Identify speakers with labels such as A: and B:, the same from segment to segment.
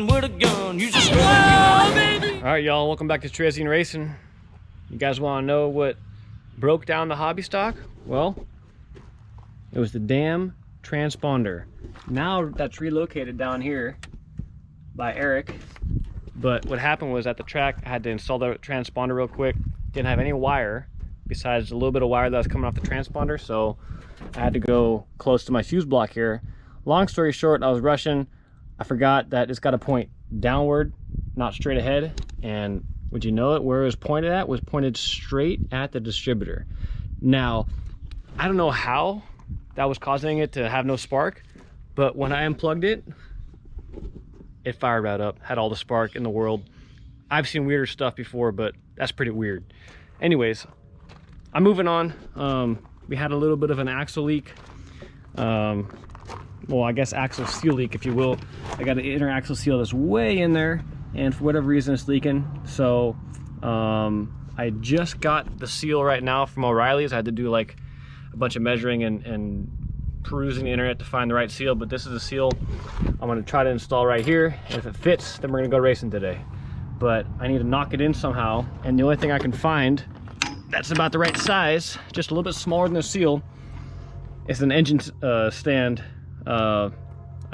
A: run with a gun. You just fly, baby.
B: All right, y'all, welcome back to Cherezian Racing. You guys want to know what broke down the hobby stock? Well, it was the damn transponder. Now that's relocated down here by Eric. But what happened was at the track, I had to install the transponder real quick. Didn't have any wire besides a little bit of wire that was coming off the transponder, so I had to go close to my fuse block here. Long story short, I was rushing. I forgot that it's got to point downward, not straight ahead. And would you know it, where it was pointed at was pointed straight at the distributor. Now, I don't know how that was causing it to have no spark, but when I unplugged it, it fired right up, had all the spark in the world. I've seen weirder stuff before, but that's pretty weird. Anyways, I'm moving on. We had a little bit of an axle leak. Well, I guess axle seal leak, if you will. I got an inner axle seal that's way in there, and for whatever reason it's leaking. So I just got the seal right now from O'Reilly's. I had to do like a bunch of measuring and perusing the internet to find the right seal, but this is a seal I'm going to try to install right here, and if it fits, then we're going to go racing today. But I need to knock it in somehow, and the only thing I can find that's about the right size, just a little bit smaller than the seal, is an engine stand, I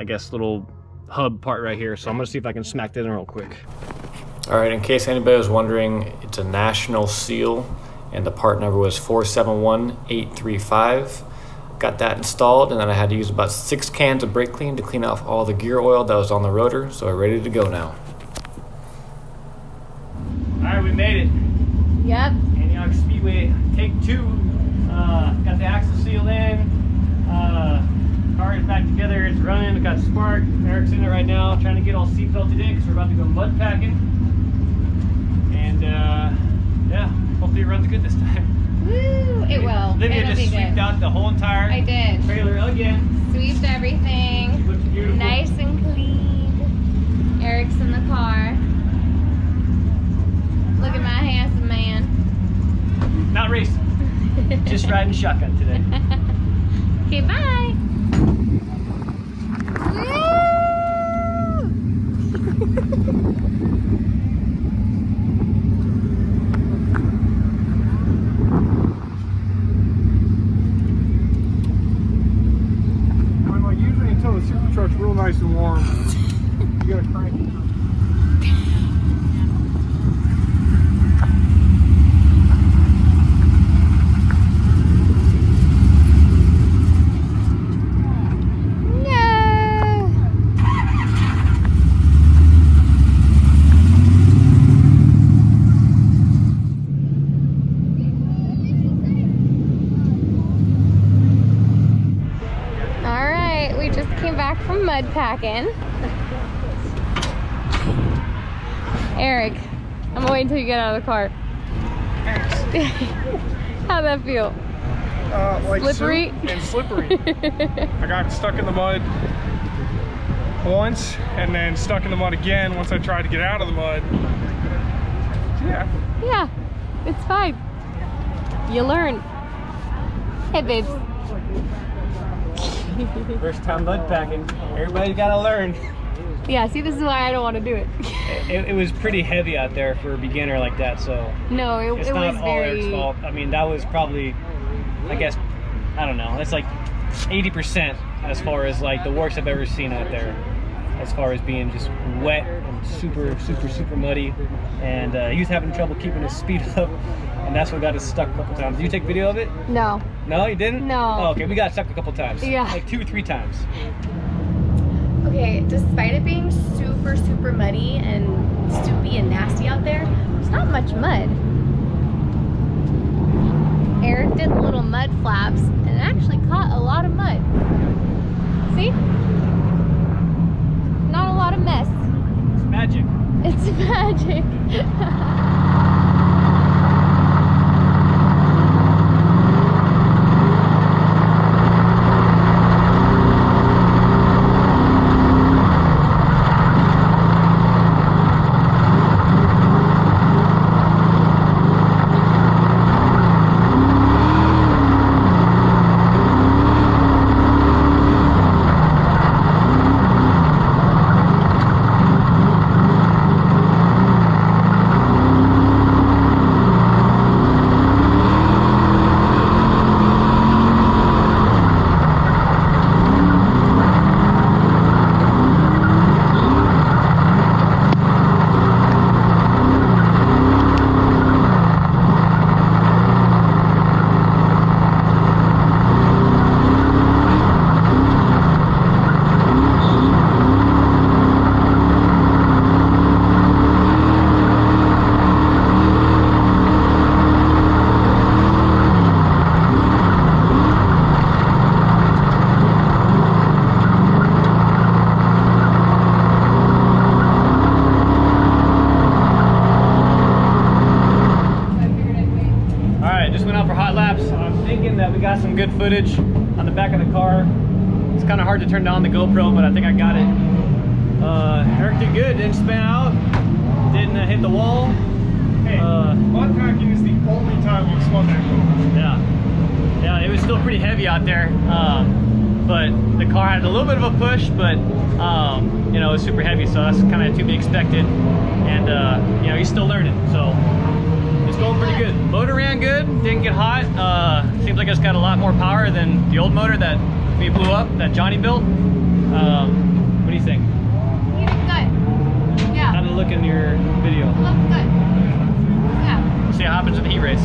B: guess little hub part right here. So I'm going to see if I can smack that in real quick. All right, in case anybody was wondering, it's a national seal, and the part number was 471835. Got that installed, and then I had to use about 6 cans of brake clean to clean off all the gear oil that was on the rotor, so we're ready to go now. All right, we made it.
C: Yep.
B: Antioch Speedway, take 2. Got the axle sealed in. Car is back together, it's running, it got spark. Eric's in it right now, trying to get all seat belted in because we're about to go mud packing. And yeah, hopefully it runs good this time.
C: Woo! It will.
B: Olivia just sweeped out the whole entire trailer again.
C: Sweeped everything.
B: It looks beautiful.
C: Nice and clean. Eric's in the car. Look at my handsome man.
B: Not racing. Just riding shotgun today.
C: Okay, bye.
D: Usually until the super truck's real nice and warm, you gotta crank it.
C: From mud packing. Eric, I'm waiting until you get out of the car. How'd that feel?
D: Like
C: slippery?
D: And slippery. I got stuck in the mud once and then stuck in the mud again once I tried to get out of the mud. Yeah.
C: Yeah, it's fine. You learn. Hey, babes.
B: First time mud packing. Everybody's got to learn.
C: Yeah, see, this is why I don't want to do it.
B: It was pretty heavy out there for a beginner like that, so
C: no, it was
B: not all
C: very...
B: Eric's fault. I mean, that was probably, I guess, I don't know, that's like 80% as far as like the worst I've ever seen out there, as far as being just wet and super muddy, and he was having trouble keeping his speed up, and that's what got us stuck a couple times. Did you take video of it?
C: No.
B: No, you didn't?
C: No.
B: Oh, okay, we got stuck a couple times.
C: Yeah.
B: Like 2 or 3 times.
C: Okay, despite it being super muddy and soupy and nasty out there, there's not much mud. Eric did the little mud flaps and it actually caught a lot of mud. See? Not a lot of mess.
B: It's magic.
C: It's magic.
B: laps. I'm thinking that we got some good footage on the back of the car. It's kind of hard to turn down the GoPro, but I think I got it. Eric did good, didn't spin out, didn't hit the wall.
D: Hey, mud packing is the only time I've spun that car.
B: Yeah, it was still pretty heavy out there, but the car had a little bit of a push, but you know, it was super heavy, so that's kind of to be expected. And you know, he's still learning, so it's going pretty good. Motor ran good, didn't get hot. Seems like it's got a lot more power than the old motor that we blew up, that Johnny built. What do you think?
C: You did good. Yeah.
B: How did it look in your video?
C: Look good. Yeah.
B: We'll see what happens in the heat race.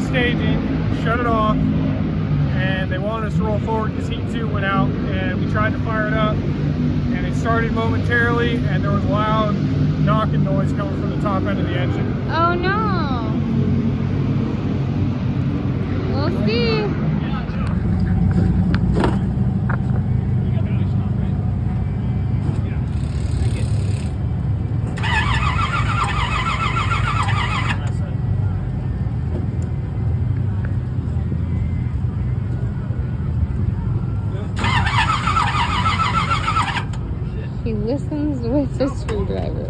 D: Staging, shut it off, and they wanted us to roll forward because heat tube went out, and we tried to fire it up, and it started momentarily, and there was loud knocking noise coming from the top end of the engine.
C: Oh no. We'll see. He listens with a screwdriver.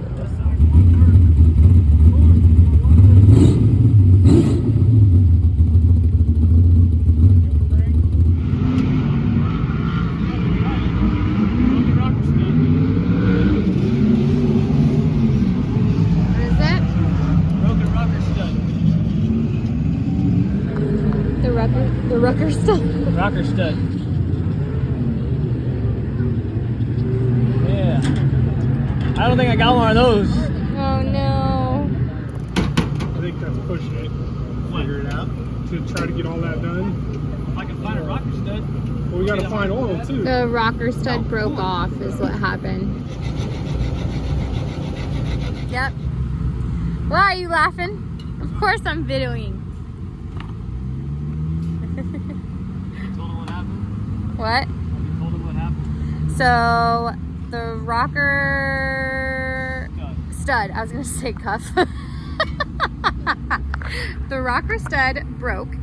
C: What is that?
B: Broken rocker stud.
C: The rocker stud.
B: Rocker stud. I don't think I got one of those.
C: Oh no.
D: I think that's pushing it. Figure it out. To try to get all that done.
B: If I can find a rocker stud.
D: Well, we gotta find oil too.
C: The rocker stud broke off is what happened. Yep. Why are you laughing? Of course I'm videoing.
B: Have you told him what happened?
C: What?
B: Have you told him what happened?
C: So the rocker stud, I was gonna say cuff. The rocker stud broke.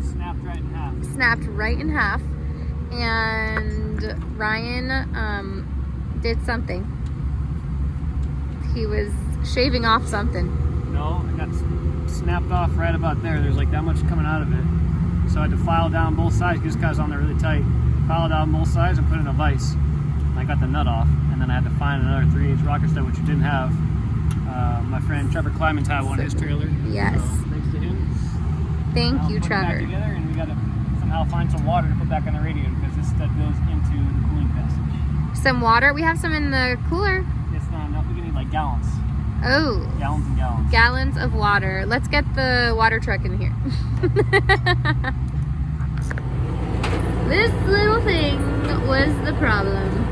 B: Snapped right in half.
C: Snapped right in half. And Ryan did something. He was shaving off something.
B: No, it got snapped off right about there. There's like that much coming out of it. So I had to file down both sides. This guy's on there really tight. File down both sides and put it in a vise. I got the nut off, and then I had to find another 3/8 rocker stud, which you didn't have. My friend Trevor Kleiman's had one in his trailer.
C: Yes.
B: So, thanks to him.
C: Thank
B: Now
C: you,
B: put it back
C: Trevor.
B: together, and we got to somehow find some water to put back on the radiator because this stud goes into the cooling passage.
C: Some water. We have some in the cooler.
B: It's not enough. We're gonna need like gallons,
C: Oh,
B: gallons and gallons.
C: gallons of water. Let's get the water truck in here. This little thing was the problem.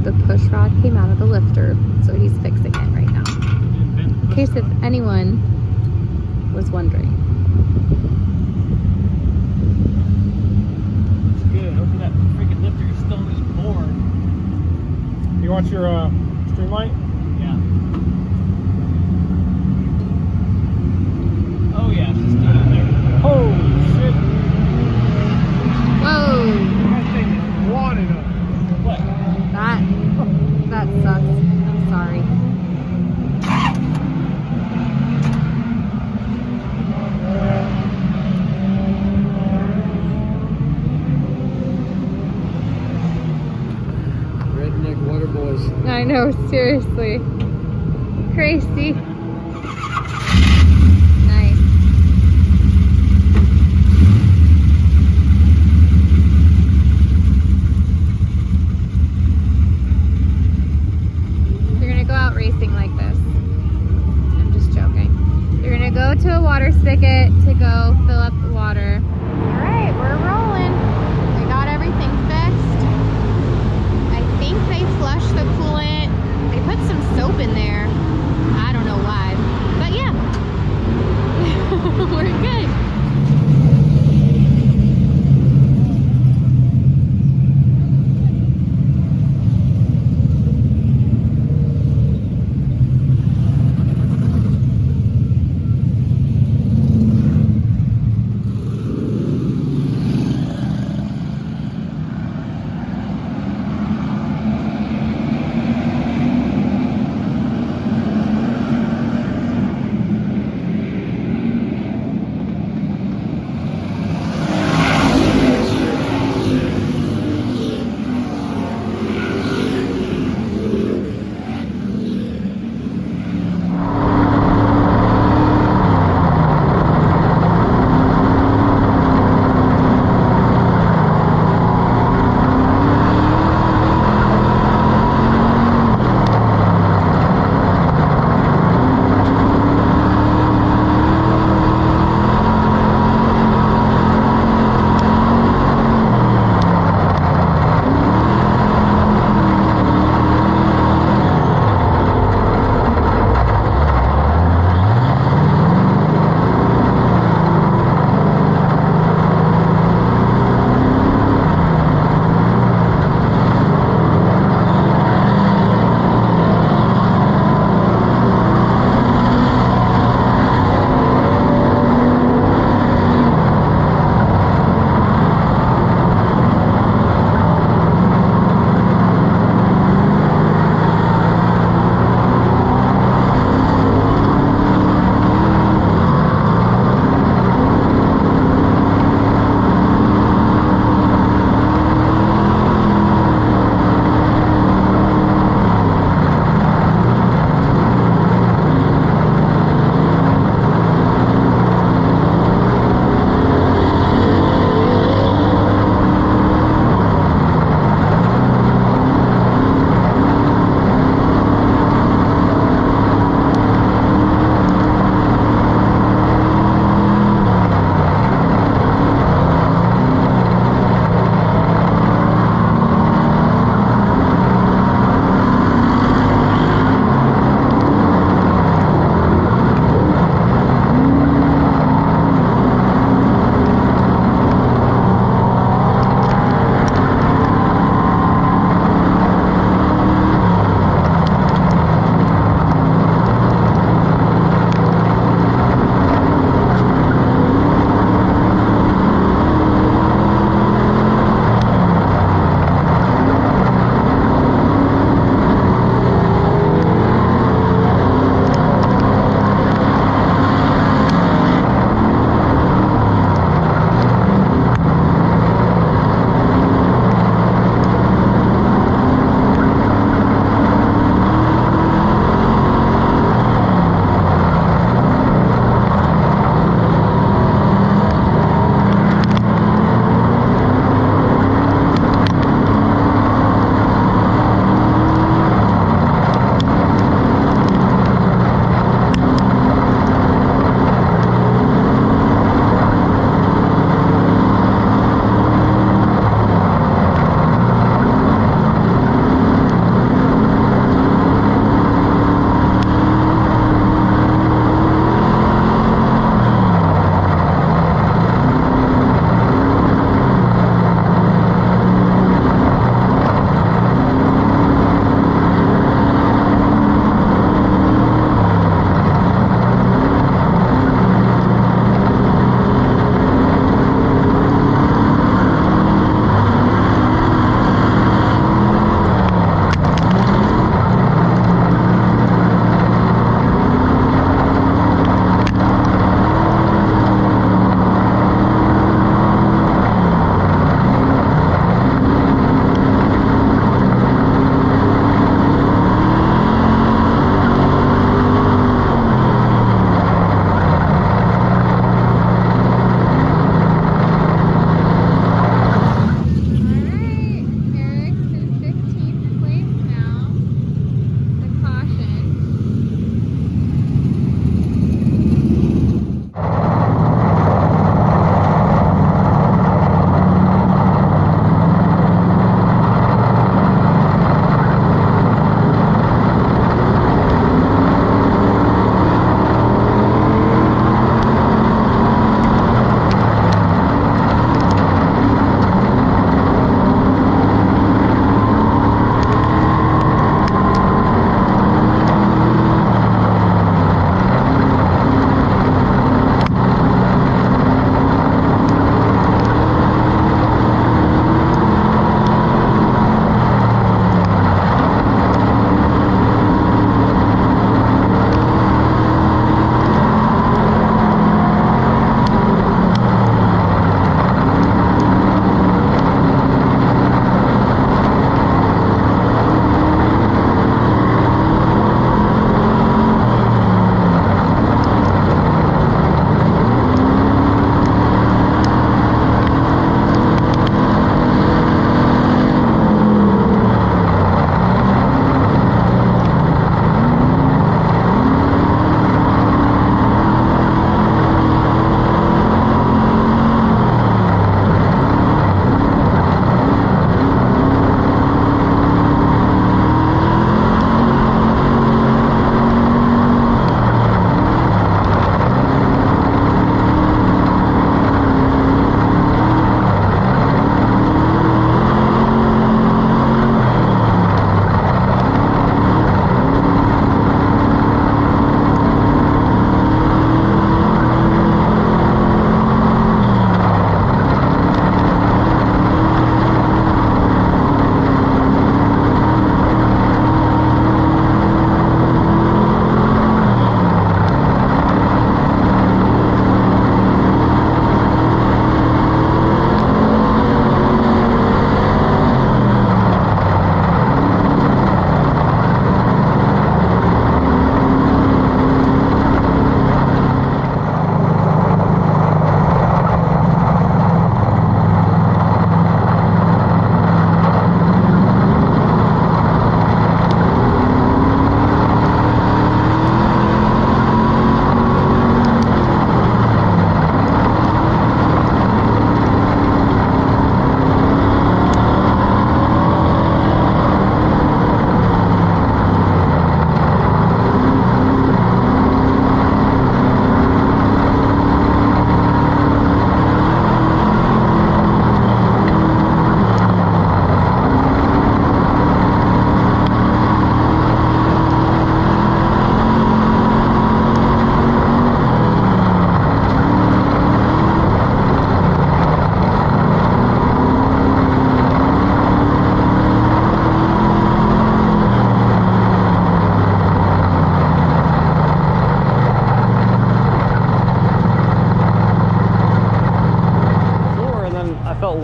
C: The push rod came out of the lifter, so he's fixing it right now. In case if anyone was wondering.
B: It's good. Hopefully that freaking lifter is still in this board.
D: You want your streamlight?
B: Yeah. Oh yeah, it's still in there.
D: Holy shit!
C: Whoa!
D: That thing is wadded up.
B: What?
C: That sucks. I'm sorry.
B: Redneck water boys.
C: I know, seriously. Crazy. Nice. You're gonna go out racing like this. I'm just joking. You're gonna go to a water stick ticket to go fill up the water. All right, we're rolling. We got everything fixed. I think they flushed the coolant. They put some soap in there. I don't know why, but yeah, we're good.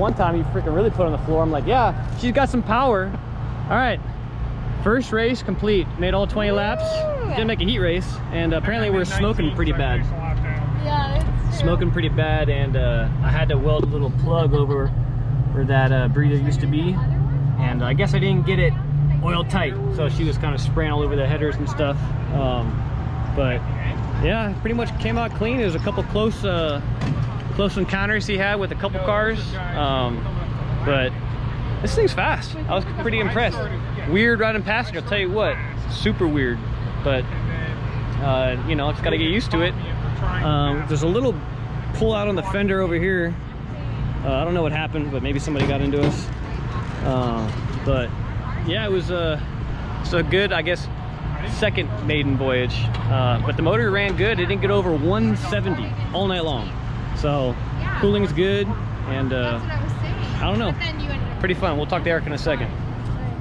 B: one time you freaking really put on the floor. I'm like, yeah, she's got some power. All right, first race complete. Made all 20 laps. Didn't make a heat race, and apparently we're smoking pretty bad.
C: Yeah, it's true.
B: Smoking pretty bad, and I had to weld a little plug over where that burrito used to be, and I guess I didn't get it oil tight, so she was kind of spraying all over the headers and stuff. But yeah, pretty much came out clean. There's a couple close encounters he had with a couple cars, but this thing's fast. I was pretty impressed. Weird riding passenger, I'll tell you what, super weird, but you know, it's got to get used to it. There's a little pull out on the fender over here. I don't know what happened, but maybe somebody got into us. But yeah, it was so good, I guess, second maiden voyage. But the motor ran good. It didn't get over 170 all night long. So cooling's good, and
C: That's what I was saying.
B: I don't know.
C: But then you ended up
B: Pretty fun. We'll talk to Eric in a second.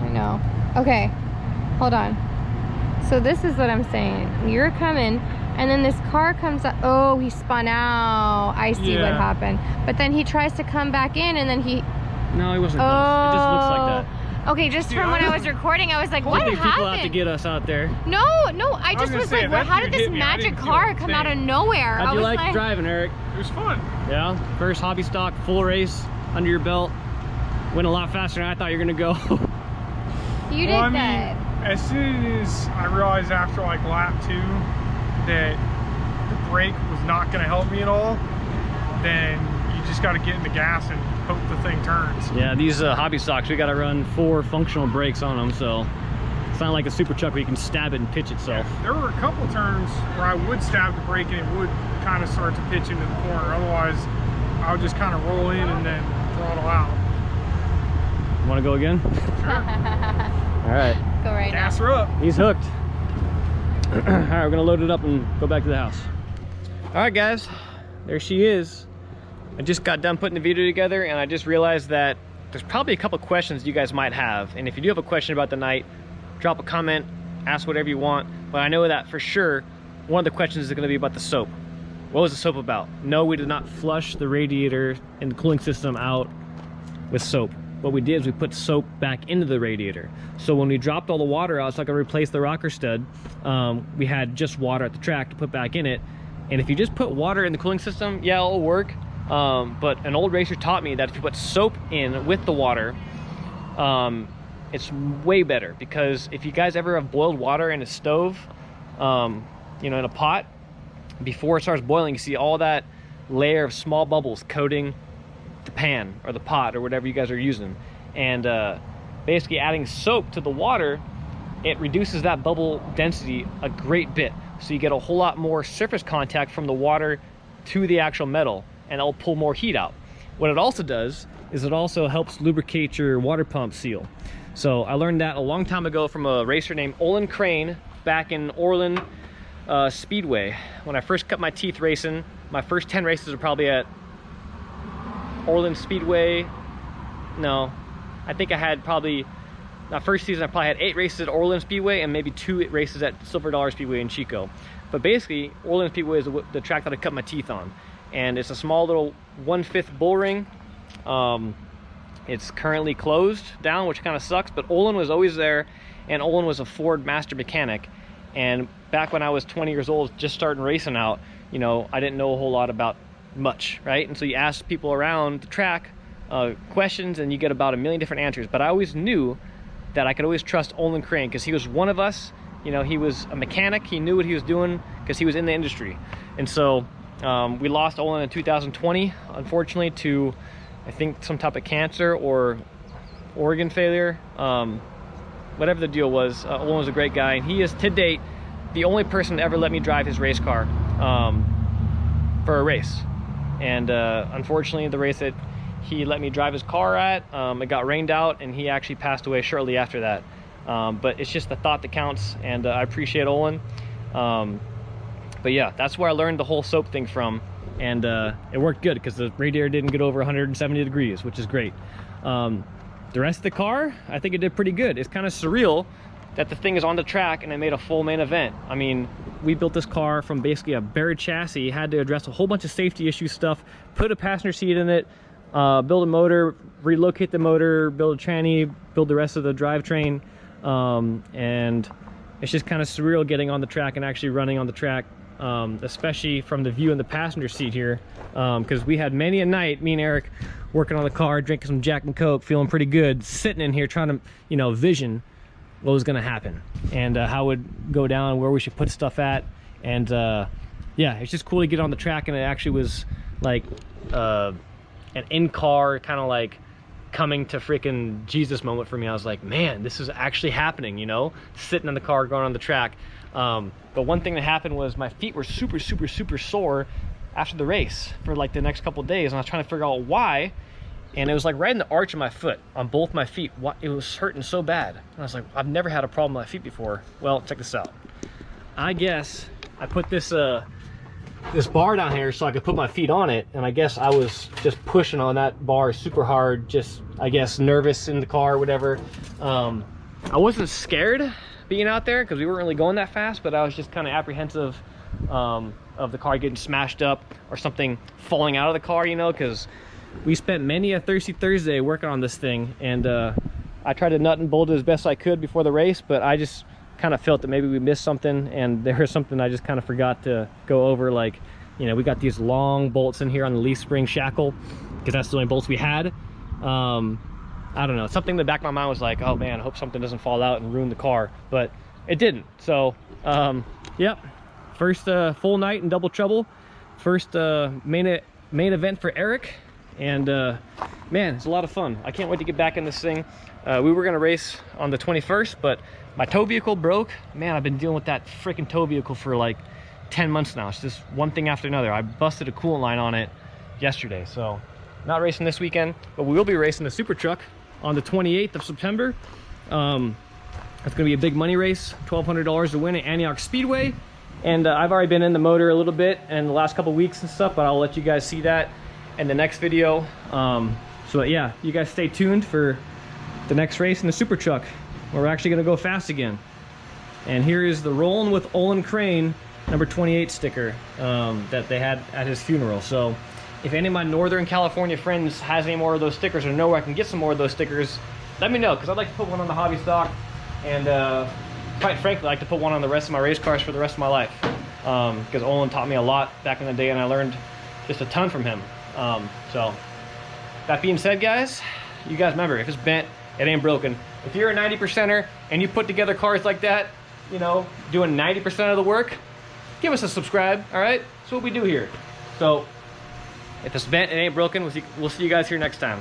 C: I know. Okay, hold on. So this is what I'm saying. You're coming, and then this car comes up. Oh, he spun out. I see what happened. But then he tries to come back in, and then he...
B: No, he wasn't close. It just looks like that.
C: Okay, just from when I was recording, I was like, what happened?
B: People have to get us out there.
C: No, I just was like, well, how did this magic car come out of nowhere?
B: How'd you like driving, Eric?
D: It was fun.
B: Yeah, first hobby stock, full race under your belt. Went a lot faster than I thought you were gonna go.
C: You did that.
D: As soon as I realized after like lap 2 that the brake was not gonna help me at all, then you just gotta get in the gas and hope the thing turns.
B: Yeah, these hobby stocks, we gotta run 4 functional brakes on them, so it's not like a super truck where you can stab it and pitch itself.
D: There were a couple turns where I would stab the brake and it would kind of start to pitch into the corner. Otherwise, I would just kind of roll in and then throttle out.
B: You wanna go again? All right.
C: Go right now.
D: Gas her up.
B: He's hooked. All right, we're gonna load it up and go back to the house. All right, guys, there she is. I just got done putting the video together, and I just realized that there's probably a couple questions you guys might have. And if you do have a question about the night, drop a comment, ask whatever you want. But I know that for sure, one of the questions is gonna be about the soap. What was the soap about? No, we did not flush the radiator and the cooling system out with soap. What we did is we put soap back into the radiator. So when we dropped all the water out, so I could replace the rocker stud, we had just water at the track to put back in it. And if you just put water in the cooling system, yeah, it'll work. But an old racer taught me that if you put soap in with the water, it's way better, because if you guys ever have boiled water in a stove, you know, in a pot, before it starts boiling, you see all that layer of small bubbles coating the pan or the pot or whatever you guys are using. And basically adding soap to the water, it reduces that bubble density a great bit. So you get a whole lot more surface contact from the water to the actual metal, and it'll pull more heat out. What it also does is it also helps lubricate your water pump seal. So I learned that a long time ago from a racer named Olin Crane back in Orland Speedway. When I first cut my teeth racing, my first 10 races were probably at Orland Speedway. No, I think I had probably, my first season I probably had 8 races at Orland Speedway and maybe 2 races at Silver Dollar Speedway in Chico. But basically, Orland Speedway is the track that I cut my teeth on. And it's a small little 1/5 bull ring. It's currently closed down, which kind of sucks, but Olin was always there, and Olin was a Ford master mechanic. And back when I was 20 years old, just starting racing out, you know, I didn't know a whole lot about much, right? And so you ask people around the track questions, and you get about a million different answers. But I always knew that I could always trust Olin Crane, because he was one of us. You know, he was a mechanic. He knew what he was doing because he was in the industry. And so we lost Olin in 2020, unfortunately, to I think some type of cancer or organ failure. Whatever the deal was, Olin was a great guy, and he is to date the only person to ever let me drive his race car for a race. And unfortunately, the race that he let me drive his car at, it got rained out, and he actually passed away shortly after that. But it's just the thought that counts, and I appreciate Olin. But yeah, that's where I learned the whole soap thing from, and it worked good because the radiator didn't get over 170 degrees, which is great. The rest of the car, I think it did pretty good. It's kind of surreal that the thing is on the track and it made a full main event. I mean, we built this car from basically a bare chassis, had to address a whole bunch of safety issue stuff, put a passenger seat in it, build a motor, relocate the motor, build a tranny, build the rest of the drivetrain, and it's just kind of surreal getting on the track and actually running on the track, especially from the view in the passenger seat here, because we had many a night, me and Eric working on the car, drinking some Jack and Coke, feeling pretty good, sitting in here trying to, you know, vision what was going to happen and how it would go down, where we should put stuff at. And yeah, it's just cool to get on the track, and it actually was like an in-car kind of like coming to freaking Jesus moment for me. I was like, man, this is actually happening, you know, sitting in the car going on the track. But one thing that happened was my feet were super sore after the race for like the next couple of days, and I was trying to figure out why. And it was like right in the arch of my foot on both my feet. It was hurting so bad. And I was like, I've never had a problem with my feet before. Well, check this out. I guess I put this this bar down here so I could put my feet on it, and I guess I was just pushing on that bar super hard, just I guess nervous in the car or whatever. I wasn't scared being out there because we weren't really going that fast, but I was just kind of apprehensive of the car getting smashed up or something falling out of the car, you know, because we spent many a thirsty Thursday working on this thing, and I tried to nut and bolt it as best I could before the race, but I just kind of felt that maybe we missed something, and there was something I just kind of forgot to go over. Like, you know, we got these long bolts in here on the leaf spring shackle because that's the only bolts we had. I don't know, something in the back of my mind was like, oh man, I hope something doesn't fall out and ruin the car, but it didn't. So yep, first full night in double trouble, first main event for Eric, and man, it's a lot of fun. I can't wait to get back in this thing. We were gonna race on the 21st, but my tow vehicle broke. Man, I've been dealing with that freaking tow vehicle for like 10 months now. It's just one thing after another. I busted a coolant line on it yesterday, so not racing this weekend, but we will be racing the super truck on the 28th of September. It's gonna be a big money race, $1,200 to win at Antioch Speedway. And I've already been in the motor a little bit in the last couple weeks and stuff, but I'll let you guys see that in the next video. So yeah, you guys stay tuned for the next race in the super truck, where we're actually gonna go fast again. And here is the Rollin' with Olin Crane number 28 sticker that they had at his funeral. So if any of my Northern California friends has any more of those stickers or know where I can get some more of those stickers, let me know, because I'd like to put one on the hobby stock, and quite frankly, I'd like to put one on the rest of my race cars for the rest of my life, because Olin taught me a lot back in the day, and I learned just a ton from him. So that being said, guys, you guys remember, if it's bent, it ain't broken. If you're a 90%er and you put together cars like that, you know, doing 90% of the work, give us a subscribe, all right? That's what we do here. So if it's bent, it ain't broken. We'll see you guys here next time.